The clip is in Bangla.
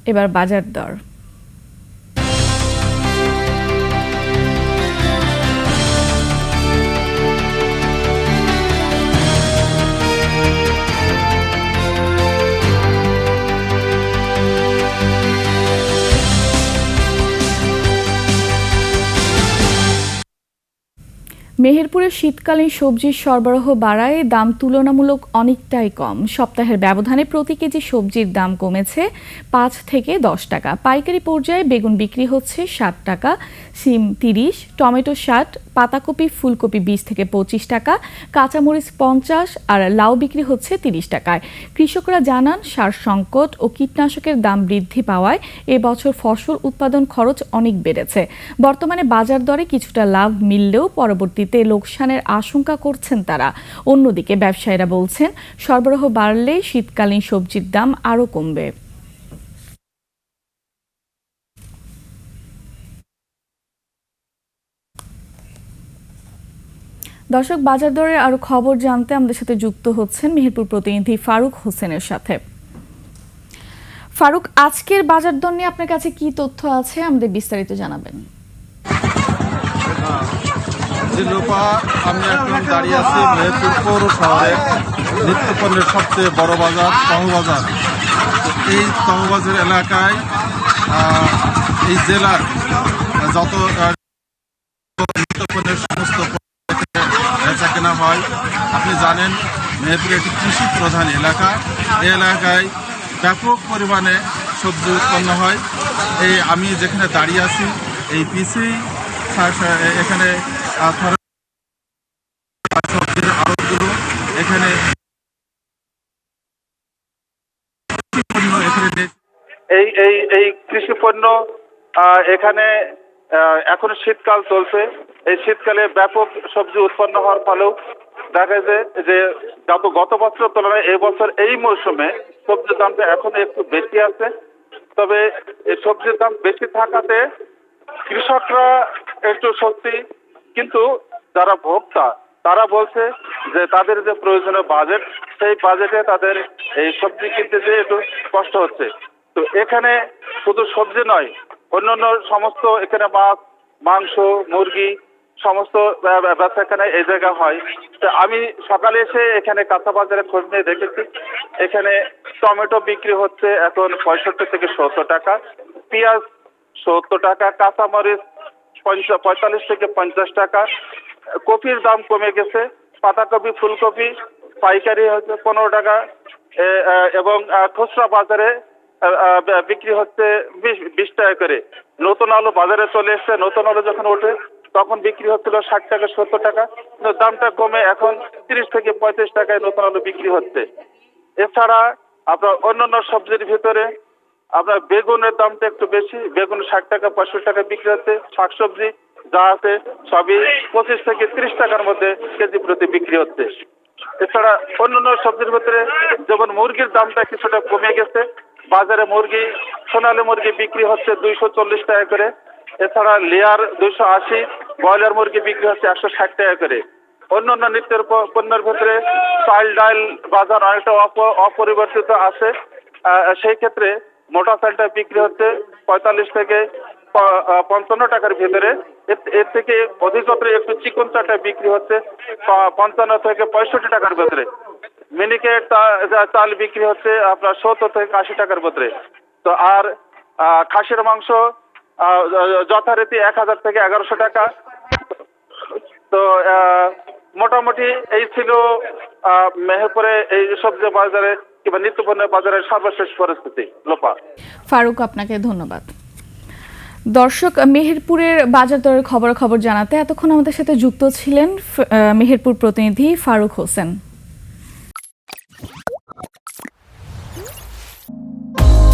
এবার বাজার দর। মেহেরপুরে শীতকালীন সবজির সরবরাহ বাড়ায় দাম তুলনামূলক অনেকটাই কম। সপ্তাহের ব্যবধানে প্রতি কেজি সবজির দাম কমেছে 5 থেকে 10 টাকা। পাইকারি পর্যায়ে বেগুন বিক্রি হচ্ছে 60 টাকা, সিম 30, টমেটো 60, পাতাকপি ফুলকপি 20 থেকে 25 টাকা, কাঁচামরিচ 50 আর লাউ বিক্রি হচ্ছে 30 টাকায়। কৃষকরা জানান সার সংকট ও কীটনাশকের দাম বৃদ্ধি পাওয়ায় এবছর ফসল উৎপাদন খরচ অনেক বেড়েছে। বর্তমানে বাজার দরে কিছুটা লাভ মিললেও পরবর্তীতে লোকসানের আশঙ্কা করছেন তারা। অন্যদিকে ব্যবসায়ীরা বলছেন সরবরাহ বাড়লে শীতকালীন সবজির দাম আরও কমবে। দর্শক, বাজার দরের আরো খবর জানতে আমাদের সাথে যুক্ত হচ্ছেন মেহেরপুর প্রতিনিধি ফারুক হোসেনের সাথে। ফারুক, আজকের বাজার দর নিয়ে আপনার কাছে কি তথ্য আছে আমাদের বিস্তারিত জানাবেন। আমি এখন দাঁড়িয়ে আছি মেহেরপুর পৌর শহরে নিত্যপণ্যের সবচেয়ে বড় বাজার তহবাজার। এই তহবাজার এলাকায় এই জেলার যত নিত্যপণ্যের সমস্ত বেচা কেনা হয়। আপনি জানেন মেহেরপুর একটি কৃষি প্রধান এলাকা। এই এলাকায় ব্যাপক পরিমাণে সবজি উৎপন্ন হয়। আমি যেখানে দাঁড়িয়ে আছি এই পিসি এখানে সবজির আড়তগুলো এখানে এই এই এই কৃষি পণ্য এখানে এখন শীতকাল চলছে। এই শীতকালে ব্যাপক সবজি উৎপন্ন হওয়ার ফলেও দেখা যায় যে গত বছরের তুলনায় এই বছর এই মৌসুমে সবজির দামটা এখন একটু বেশি আছে। তবে এই সবজির দাম বেশি থাকাতে কৃষকরা একটু স্বস্তি, কিন্তু যারা ভোক্তা তারা বলছে যে তাদের যে প্রয়োজনীয় বাজেট, সেই বাজেটে তাদের এই সবজি কিনতে যেয়ে একটু কষ্ট হচ্ছে। তো এখানে শুধু সবজি নয়, অন্যান্য সমস্ত এখানে মাছ, মাংস, মুরগি সমস্ত বেচাকেনা এই জায়গা হয়। তো আমি সকালে এসে এখানে কাঁচা বাজারে খোঁজ নিয়ে দেখেছি, এখানে টমেটো বিক্রি হচ্ছে এখন 65 থেকে 70 টাকা, পেঁয়াজ 70 টাকা, কাঁচামরিচ 45 থেকে 50 টাকা, কপির দাম কমে গেছে, পাতাকপি ফুলকপি পাইকারি হচ্ছে 15 টাকা এবং খুচরা বাজারে বিক্রি হচ্ছে 20 টাকা করে। নতুন আলু বাজারে চলে এসছে, নতুন আলু যখন ওঠে তখন বিক্রি হচ্ছিল 60 টাকা 70 টাকা, কিন্তু দামটা কমে এখন 30 থেকে 35 টাকায় নতুন আলু বিক্রি হচ্ছে। এছাড়া আপনার অন্যান্য সবজির ভিতরে আপনার বেগুনের দামটা একটু বেশি, বেগুন 60 টাকা 65 টাকা বিক্রি হচ্ছে। শাকসবজি যা আছে সবই 25 থেকে 30 টাকার মধ্যে কেজি প্রতি বিক্রি হচ্ছে। এছাড়া অন্যান্য সবজির ভিতরে যেমন মুরগির দামটা কিছুটা কমে গেছে। বাজারে মুরগি, সোনালী মুরগি বিক্রি হচ্ছে 240 টাকা করে। এছাড়া লেয়ার 280, ব্রয়লার মুরগি বিক্রি হচ্ছে 160 টাকা করে। অন্যান্য নিত্যের পণ্যের ভিতরে চাল ডাল বাজার অনেকটা অপরিবর্তিত আছে। সেই ক্ষেত্রে মোটা চালটা বিক্রি হচ্ছে 45 থেকে 55 টাকার ভিতরে। এর থেকে অধিকতর একটু চিকন চালটা বিক্রি হচ্ছে 55 থেকে 65 টাকার ভিতরে। মিনিকেট চাল বিক্রি হচ্ছে আপনার 70 থেকে 80 টাকার ভিতরে। তো আর খাসির মাংস যথারীতি 1000 থেকে 1100 টাকা। তো মোটামুটি এই ছিল মেহেরপুরে এই সবজি বাজারে কিংবা নিত্যপণ্য বাজারের সর্বশেষ পরিস্থিতি। লোপা। ফারুক, আপনাকে ধন্যবাদ। দর্শক, মেহেরপুরের বাজার দরের খবর জানাতে এতক্ষণ আমাদের সাথে যুক্ত ছিলেন মেহেরপুর প্রতিনিধি ফারুক হোসেন।